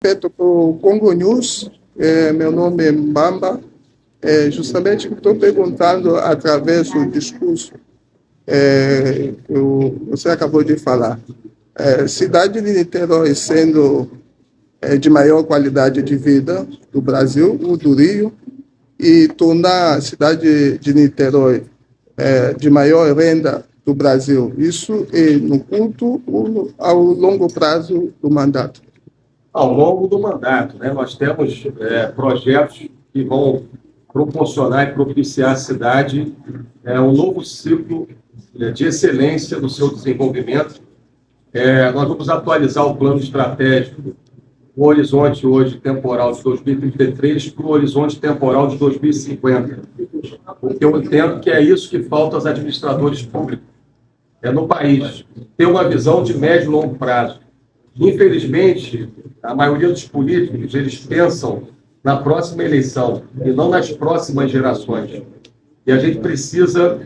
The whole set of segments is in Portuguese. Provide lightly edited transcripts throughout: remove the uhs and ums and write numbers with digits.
Feito para o Congo News, meu nome é Mbamba. Justamente estou perguntando através do discurso que você acabou de falar. Cidade de Niterói sendo de maior qualidade de vida do Brasil, o do Rio, e tornar a cidade de Niterói de maior renda do Brasil. Isso no curto ou ao longo prazo do mandato? Ao longo do mandato, né? Nós temos projetos que vão proporcionar e propiciar à cidade um novo ciclo de excelência no seu desenvolvimento. Nós vamos atualizar o plano estratégico, o horizonte hoje temporal de 2033 para o horizonte temporal de 2050, porque eu entendo que é isso que falta aos administradores públicos no país, ter uma visão de médio e longo prazo. Infelizmente, a maioria dos políticos, eles pensam na próxima eleição e não nas próximas gerações. E a gente precisa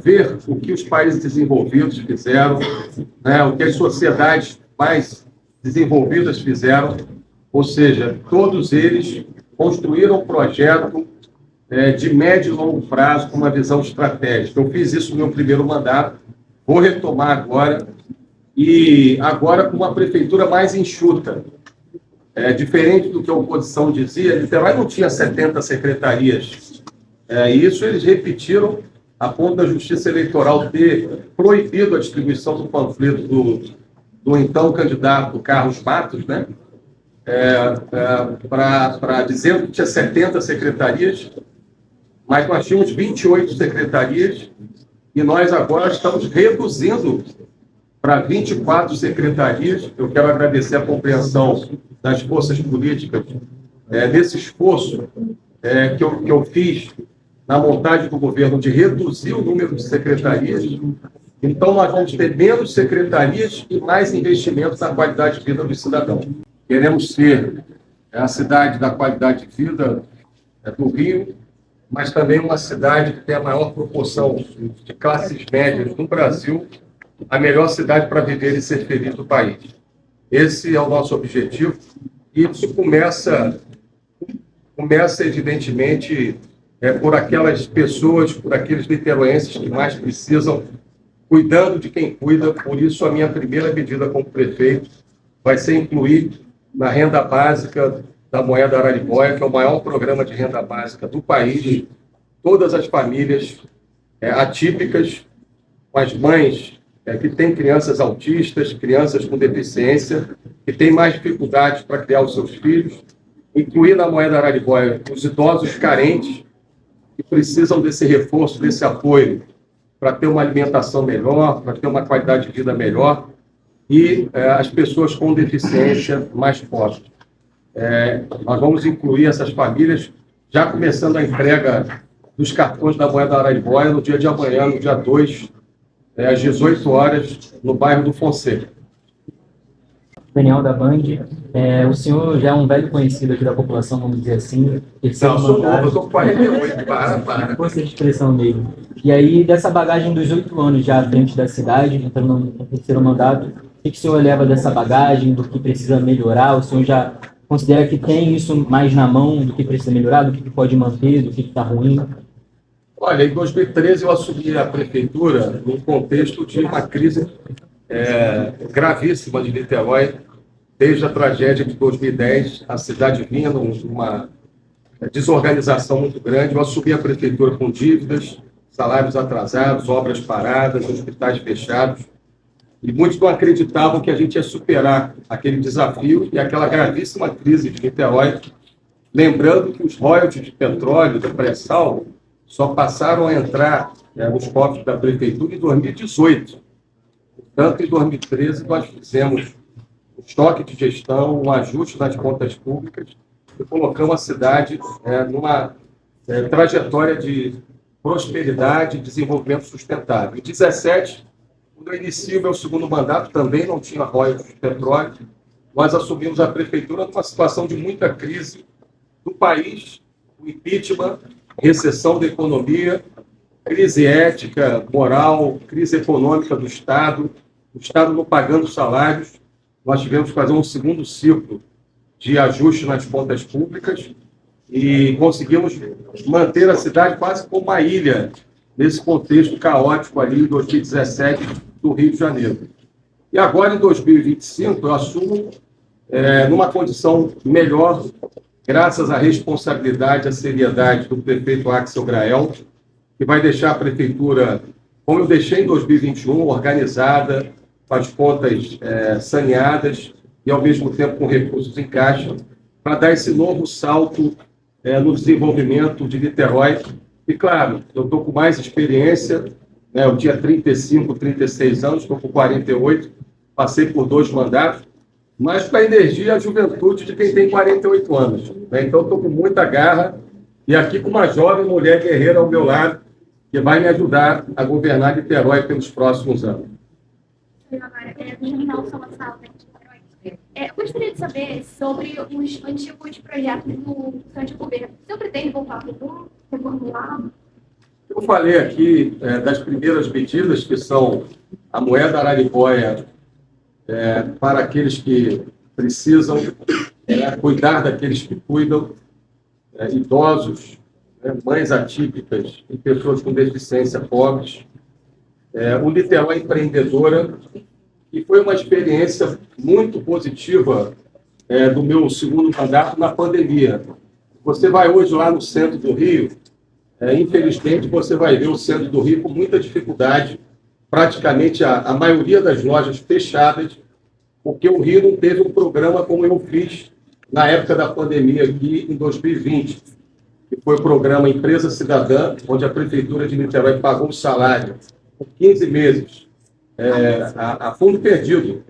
ver o que os países desenvolvidos fizeram, né, o que as sociedades mais desenvolvidas fizeram, ou seja, todos eles construíram um projeto de médio e longo prazo com uma visão estratégica. Eu fiz isso no meu primeiro mandato, vou retomar agora, e agora com uma prefeitura mais enxuta. Diferente do que a oposição dizia, Niterói não tinha 70 secretarias. E isso eles repetiram a ponto da Justiça Eleitoral ter proibido a distribuição do panfleto do então candidato Carlos Matos, né? Para dizer que tinha 70 secretarias, mas nós tínhamos 28 secretarias e nós agora estamos reduzindo para 24 secretarias. Eu quero agradecer a compreensão das forças políticas nesse esforço que eu fiz na montagem do governo de reduzir o número de secretarias. Então, nós vamos ter menos secretarias e mais investimentos na qualidade de vida do cidadão. Queremos ser a cidade da qualidade de vida do Rio, mas também uma cidade que tem a maior proporção de classes médias no Brasil, a melhor cidade para viver e ser feliz do país. Esse é o nosso objetivo, e isso começa evidentemente, por aquelas pessoas, por aqueles niteroenses que mais precisam, cuidando de quem cuida. Por isso, a minha primeira medida como prefeito vai ser incluir na renda básica da moeda Araribóia, que é o maior programa de renda básica do país, todas as famílias atípicas, com as mães que têm crianças autistas, crianças com deficiência, que têm mais dificuldades para criar os seus filhos, incluir na moeda Araribóia os idosos carentes, que precisam desse reforço, desse apoio, para ter uma alimentação melhor, para ter uma qualidade de vida melhor, e as pessoas com deficiência mais pobres. Nós vamos incluir essas famílias, já começando a entrega dos cartões da moeda Araribóia no dia de amanhã, no dia 2, às 18 horas, no bairro do Fonseca. Daniel da Band, o senhor já é um velho conhecido aqui da população, vamos dizer assim. Não, sou novo, eu estou com 48, para. Força de expressão dele. E aí, dessa bagagem dos 8 anos já à frente da cidade, entrando no terceiro mandato, o que o senhor leva dessa bagagem, do que precisa melhorar? O senhor já considera que tem isso mais na mão, do que precisa melhorar, do que pode manter, do que está ruim? Olha, em 2013 eu assumi a prefeitura num contexto de uma crise gravíssima de Niterói. Desde a tragédia de 2010, a cidade vinha numa desorganização muito grande. Eu assumi a prefeitura com dívidas, salários atrasados, obras paradas, hospitais fechados. E muitos não acreditavam que a gente ia superar aquele desafio e aquela gravíssima crise de Niterói. Lembrando que os royalties de petróleo, do pré-sal, só passaram a entrar nos cofres da prefeitura em 2018. Portanto, em 2013, nós fizemos um estoque de gestão, um ajuste nas contas públicas e colocamos a cidade numa trajetória de prosperidade e desenvolvimento sustentável. Em 2017, quando eu inicio o meu segundo mandato, também não tinha royalties de petróleo. Nós assumimos a prefeitura numa situação de muita crise do país, o impeachment, recessão da economia, crise ética, moral, crise econômica do Estado, o Estado não pagando salários. nós tivemos que fazer um segundo ciclo de ajuste nas contas públicas e conseguimos manter a cidade quase como uma ilha nesse contexto caótico ali em 2017 do Rio de Janeiro. E agora, em 2025, eu assumo numa condição melhor, graças à responsabilidade, à seriedade do prefeito Axel Grael, que vai deixar a prefeitura, como eu deixei em 2021, organizada, com as contas saneadas e, ao mesmo tempo, com recursos em caixa, para dar esse novo salto no desenvolvimento de Niterói. E, claro, eu estou com mais experiência, né? Eu tinha 35, 36 anos, estou com 48, passei por 2 mandatos, mas com a energia e a juventude de quem tem 48 anos. Né? Então, estou com muita garra e aqui com uma jovem mulher guerreira ao meu lado, que vai me ajudar a governar Niterói pelos próximos anos. Eu gostaria de saber sobre os antigos projetos do antigo governo. O senhor pretende voltar para reformular? Eu falei aqui das primeiras medidas, que são a moeda araribóia para aqueles que precisam cuidar daqueles que cuidam, idosos, mães atípicas e pessoas com deficiência pobres. O Niterói Empreendedora, que foi uma experiência muito positiva do meu segundo mandato na pandemia. Você vai hoje lá no centro do Rio, infelizmente você vai ver o centro do Rio com muita dificuldade, praticamente a maioria das lojas fechadas, porque o Rio não teve um programa como eu fiz na época da pandemia aqui em 2020, que foi o programa Empresa Cidadã, onde a Prefeitura de Niterói pagou o salário por 15 meses, a fundo perdido,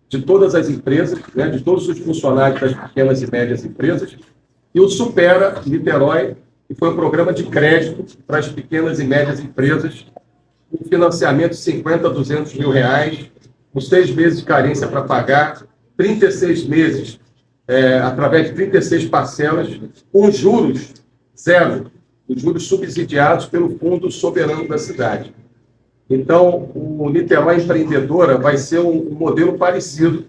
de todas as empresas, né, de todos os funcionários das pequenas e médias empresas, e o Supera Niterói, que foi um programa de crédito para as pequenas e médias empresas, com financiamento de 50 a 200 mil reais, com 6 meses de carência para pagar, 36 meses, através de 36 parcelas, com juros zero, os juros subsidiados pelo Fundo Soberano da Cidade. Então, o Niterói Empreendedora vai ser um modelo parecido,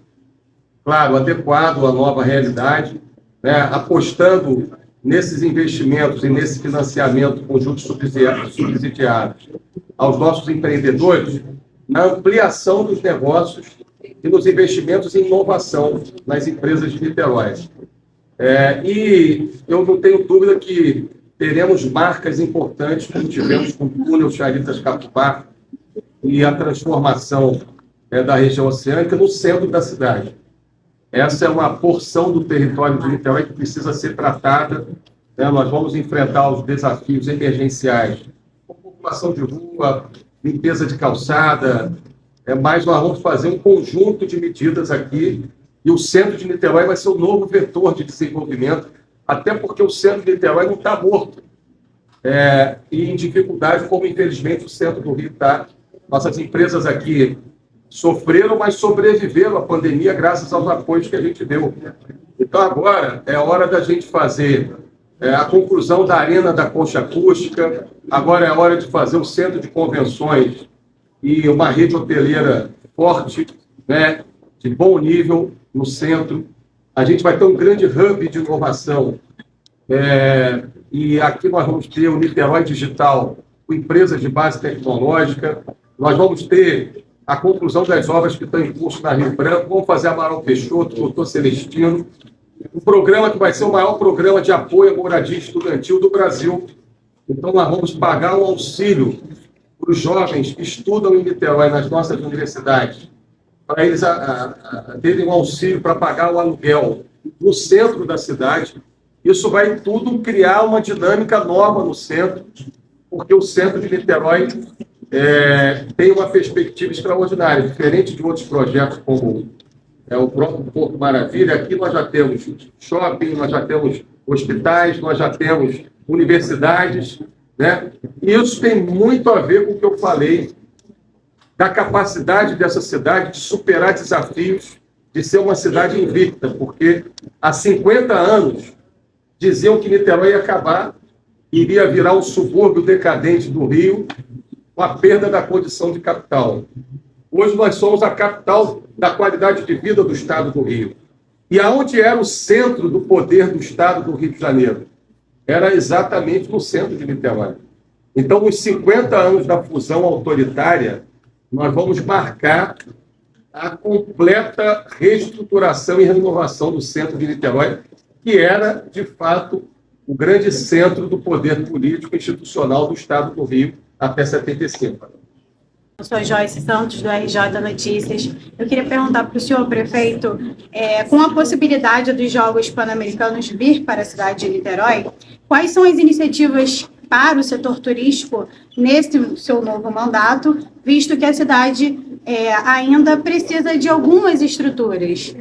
claro, adequado à nova realidade, né, apostando nesses investimentos e nesse financiamento com juros subsidiados aos nossos empreendedores, na ampliação dos negócios e nos investimentos em inovação nas empresas de Niterói. E eu não tenho dúvida que teremos marcas importantes, como tivemos com o túnel Charitas-Capubá, e a transformação da região oceânica no centro da cidade. Essa é uma porção do território de Niterói que precisa ser tratada. Nós vamos enfrentar os desafios emergenciais, com população de rua, limpeza de calçada, mas nós vamos fazer um conjunto de medidas aqui, e o centro de Niterói vai ser o novo vetor de desenvolvimento, até porque o centro de Niterói não está morto e em dificuldade, como infelizmente o centro do Rio está. Nossas empresas aqui sofreram, mas sobreviveram à pandemia graças aos apoios que a gente deu. Então, agora é hora da gente fazer a conclusão da Arena da Concha Acústica, agora é hora de fazer um centro de convenções e uma rede hoteleira forte, né, de bom nível no centro. A gente vai ter um grande hub de inovação. E aqui nós vamos ter o Niterói Digital, com empresas de base tecnológica. Nós vamos ter a conclusão das obras que estão em curso na Rio Branco. Vamos fazer Amaral Peixoto, Doutor Celestino. Um programa que vai ser o maior programa de apoio à moradia estudantil do Brasil. Então, nós vamos pagar um auxílio para os jovens que estudam em Niterói, nas nossas universidades, para eles terem um auxílio para pagar o aluguel no centro da cidade. Isso vai tudo criar uma dinâmica nova no centro, porque o centro de Niterói tem uma perspectiva extraordinária, diferente de outros projetos como o próprio Porto Maravilha. Aqui nós já temos shopping, nós já temos hospitais, nós já temos universidades, né? E isso tem muito a ver com o que eu falei da capacidade dessa cidade de superar desafios, de ser uma cidade invicta, porque há 50 anos diziam que Niterói ia acabar, iria virar um subúrbio decadente do Rio, com a perda da condição de capital. Hoje nós somos a capital da qualidade de vida do Estado do Rio. E aonde era o centro do poder do Estado do Rio de Janeiro? Era exatamente no centro de Niterói. Então, os 50 anos da fusão autoritária, nós vamos marcar a completa reestruturação e renovação do centro de Niterói, que era, de fato, o grande centro do poder político e institucional do Estado do Rio até 75. Eu sou Joyce Santos, do RJ Notícias. Eu queria perguntar para o senhor, prefeito, com a possibilidade dos Jogos Pan-Americanos vir para a cidade de Niterói, quais são as iniciativas para o setor turístico nesse seu novo mandato, visto que a cidade ainda precisa de algumas estruturas?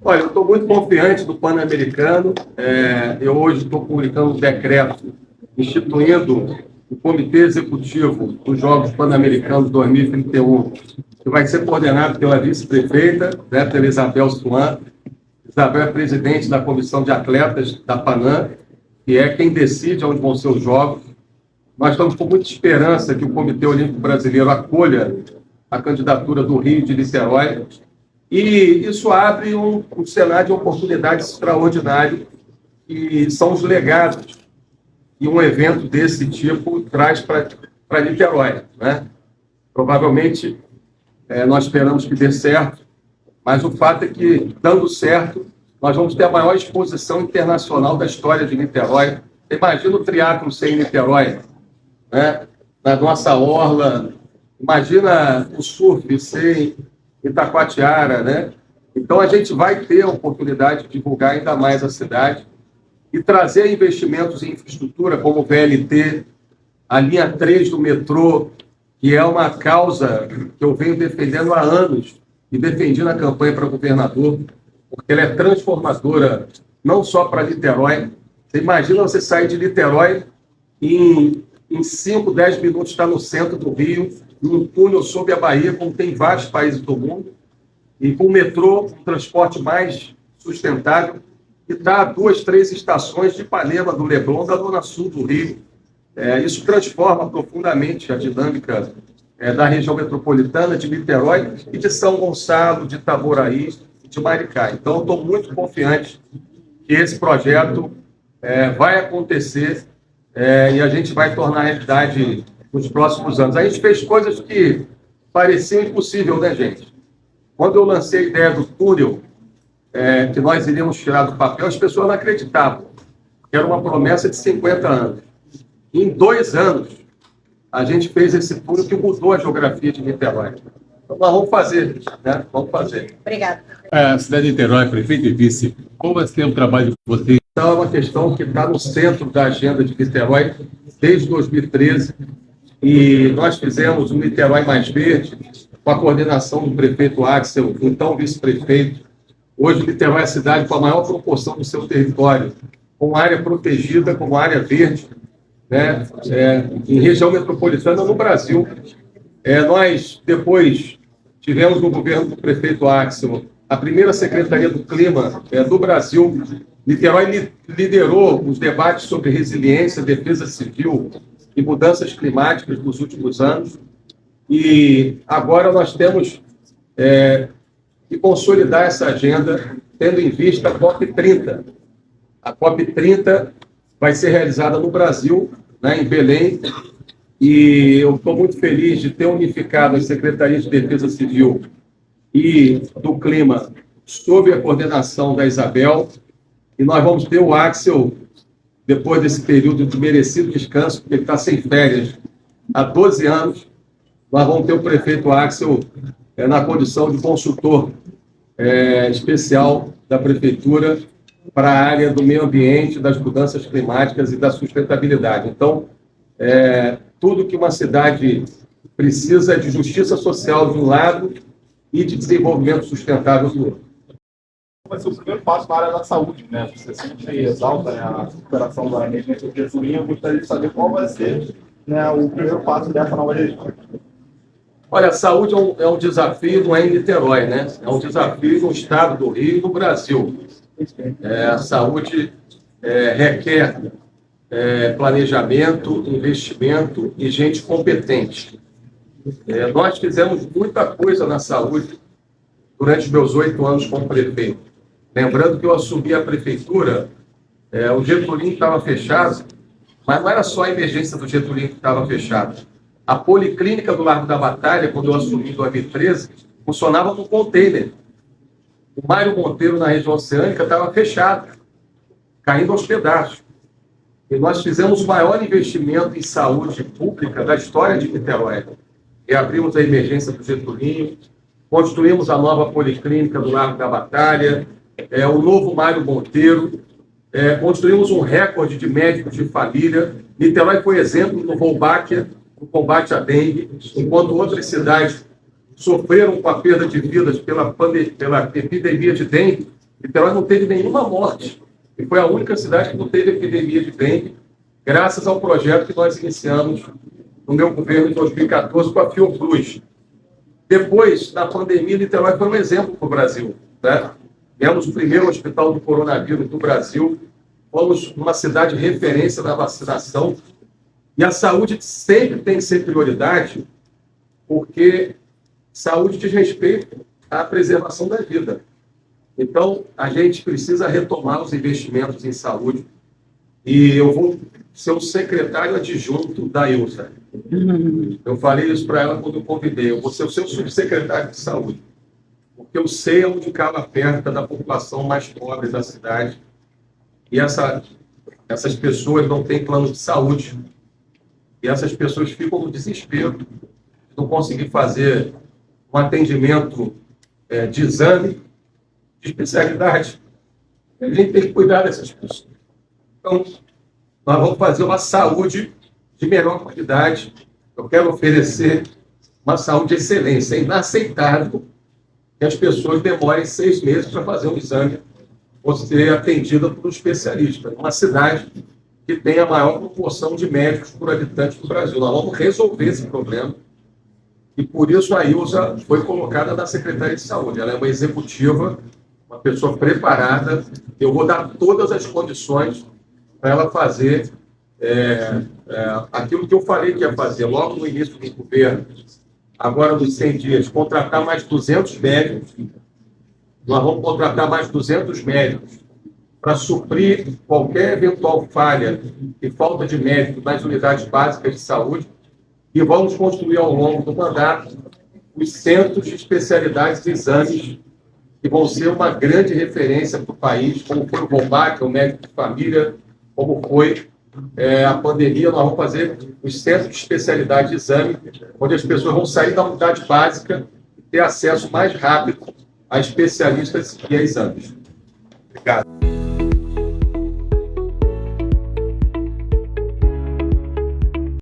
Olha, eu estou muito confiante do Pan-Americano. Eu hoje estou publicando um decreto instituindo o Comitê Executivo dos Jogos Pan-Americanos 2031, que vai ser coordenado pela vice-prefeita, né, pela Isabel Suan. Isabel é presidente da Comissão de Atletas da Panam, que é quem decide onde vão ser os Jogos. Nós estamos com muita esperança que o Comitê Olímpico Brasileiro acolha a candidatura do Rio de Niterói, e isso abre um cenário de oportunidades extraordinário, que são os legados que um evento desse tipo traz para Niterói, né? Provavelmente, nós esperamos que dê certo, mas o fato é que, dando certo, nós vamos ter a maior exposição internacional da história de Niterói. Imagina o triatlo sem Niterói, né? Na nossa orla. Imagina o surf sem Itacoatiara, né? Então, a gente vai ter a oportunidade de divulgar ainda mais a cidade e trazer investimentos em infraestrutura, como o VLT, a linha 3 do metrô, que é uma causa que eu venho defendendo há anos e defendi na campanha para governador, porque ela é transformadora, não só para Niterói. Você imagina você sair de Niterói e em 5, 10 minutos está no centro do Rio, num túnel sob a Bahia, como tem vários países do mundo, e com o metrô, um transporte mais sustentável, que está a 2, 3 estações de Ipanema, do Leblon, da Zona Sul do Rio. Isso transforma profundamente a dinâmica da região metropolitana de Niterói e de São Gonçalo, de Itaboraí e de Maricá. Então, eu estou muito confiante que esse projeto vai acontecer e a gente vai tornar realidade nos próximos anos. A gente fez coisas que pareciam impossíveis, né, gente? Quando eu lancei a ideia do túnel, que nós iríamos tirar do papel, as pessoas não acreditavam. Era uma promessa de 50 anos. Em 2 anos, a gente fez esse túnel que mudou a geografia de Niterói. Então, nós vamos fazer, né? Vamos fazer. Obrigada. A cidade de Niterói, prefeito e vice, qual vai ser o trabalho de vocês? Então, é uma questão que está no centro da agenda de Niterói desde 2013. E nós fizemos o Niterói Mais Verde, com a coordenação do prefeito Axel, então vice-prefeito. Hoje, Niterói é a cidade com a maior proporção do seu território, com área protegida, como área verde, né? Em região metropolitana no Brasil. Nós, depois, tivemos no governo do prefeito Axel a primeira Secretaria do Clima do Brasil. Niterói liderou os debates sobre resiliência, defesa civil e mudanças climáticas nos últimos anos. E agora nós temos que consolidar essa agenda, tendo em vista a COP30. A COP30 vai ser realizada no Brasil, né, em Belém, e eu estou muito feliz de ter unificado as Secretarias de Defesa Civil e do Clima sob a coordenação da Isabel, e nós vamos ter o Axel, depois desse período de merecido descanso, porque ele está sem férias há 12 anos, nós vamos ter o prefeito Axel na condição de consultor especial da prefeitura para a área do meio ambiente, das mudanças climáticas e da sustentabilidade. Então, tudo que uma cidade precisa é de justiça social de um lado e de desenvolvimento sustentável do outro. Vai ser o primeiro passo na área da saúde, né? Você sempre exalta, né, a superação da emergência de gasolina. Eu gostaria de saber qual vai ser, né, o primeiro passo dessa nova gestão. Olha, a saúde é um desafio, não é em Niterói, né? É um desafio no estado do Rio e no Brasil. A saúde requer planejamento, investimento e gente competente. Nós fizemos muita coisa na saúde durante meus 8 anos como prefeito. Lembrando que eu assumi a prefeitura, o Getúlio estava fechado, mas não era só a emergência do Getúlio que estava fechada. A policlínica do Largo da Batalha, quando eu assumi em 2013, funcionava com container. O Mário Monteiro, na região oceânica, estava fechado, caindo aos pedaços. E nós fizemos o maior investimento em saúde pública da história de Niterói. Reabrimos a emergência do Getúlio, construímos a nova policlínica do Largo da Batalha, o novo Mário Monteiro, construímos um recorde de médicos de família. Niterói foi exemplo no Wolbachia, no combate à dengue, enquanto outras cidades sofreram com a perda de vidas pela epidemia de dengue. Niterói não teve nenhuma morte. E foi a única cidade que não teve epidemia de dengue, graças ao projeto que nós iniciamos no meu governo em 2014 com a Fiocruz. Depois, na pandemia, Niterói foi um exemplo para o Brasil. Né? Tivemos o primeiro hospital do coronavírus do Brasil, fomos uma cidade referência na vacinação, e a saúde sempre tem que ser prioridade, porque saúde diz respeito à preservação da vida. Então, a gente precisa retomar os investimentos em saúde, e eu vou ser o secretário adjunto da Ilza. Eu falei isso para ela quando eu convidei. Eu vou ser o seu subsecretário de saúde, porque eu sei onde cala perto da população mais pobre da cidade, e essas pessoas não têm plano de saúde, e essas pessoas ficam no desespero de não conseguir fazer um atendimento de exame, de especialidade. A gente tem que cuidar dessas pessoas. Então, nós vamos fazer uma saúde de melhor qualidade. Eu quero oferecer uma saúde de excelência. É inaceitável que as pessoas demorem 6 meses para fazer um exame ou ser atendida por um especialista. Uma cidade que tem a maior proporção de médicos por habitante do Brasil. Nós vamos resolver esse problema. E por isso a Ilza foi colocada na Secretaria de Saúde. Ela é uma executiva, uma pessoa preparada. Eu vou dar todas as condições para ela fazer aquilo que eu falei que ia fazer logo no início do governo, agora nos 100 dias, contratar mais 200 médicos. Nós vamos contratar mais 200 médicos para suprir qualquer eventual falha e falta de médicos nas unidades básicas de saúde, e vamos construir ao longo do mandato os centros de especialidades e exames que vão ser uma grande referência para o país, como foi o Wolbachia, o médico de família, como foi a pandemia. Nós vamos fazer os centros de especialidade de exame, onde as pessoas vão sair da unidade básica e ter acesso mais rápido a especialistas e a exames. Obrigado.